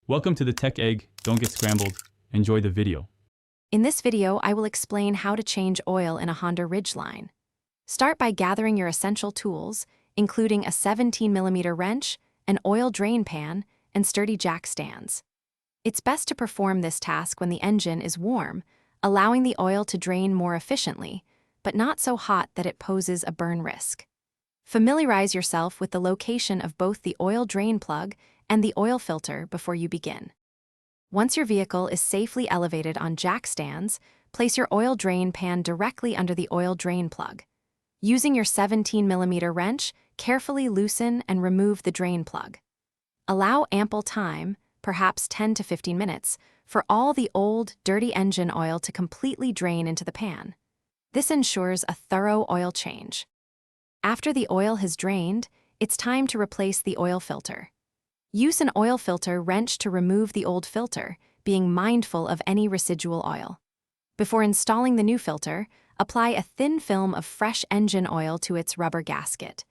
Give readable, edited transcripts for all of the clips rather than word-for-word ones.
Welcome to the Tech Egg. Don't get scrambled. Enjoy the video. In this video, I will explain how to change oil in a Honda Ridgeline. Start by gathering your essential tools, including a 17mm wrench, an oil drain pan, and sturdy jack stands. It's best to perform this task when the engine is warm, allowing the oil to drain more efficiently, but not so hot that it poses a burn risk. Familiarize yourself with the location of both the oil drain plug and the oil filter before you begin. Once your vehicle is safely elevated on jack stands, place your oil drain pan directly under the oil drain plug. Using your 17mm wrench, carefully loosen and remove the drain plug. Allow ample time, perhaps 10 to 15 minutes, for all the old, dirty engine oil to completely drain into the pan. This ensures a thorough oil change. After the oil has drained, it's time to replace the oil filter. Use an oil filter wrench to remove the old filter, being mindful of any residual oil. Before installing the new filter, apply a thin film of fresh engine oil to its rubber gasket.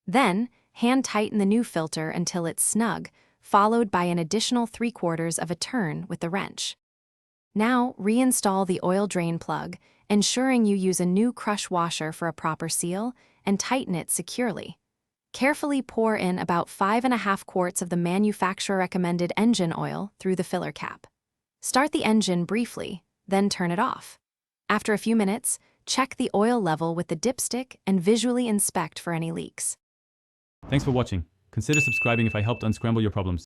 Then, hand tighten the new filter until it's snug, followed by an additional 3/4 of a turn with the wrench. Now, reinstall the oil drain plug, ensuring you use a new crush washer for a proper seal, and tighten it securely. Carefully pour in about 5½ quarts of the manufacturer-recommended engine oil through the filler cap. Start the engine briefly, then turn it off. After a few minutes, check the oil level with the dipstick and visually inspect for any leaks. Thanks for watching. Consider subscribing if I helped unscramble your problems.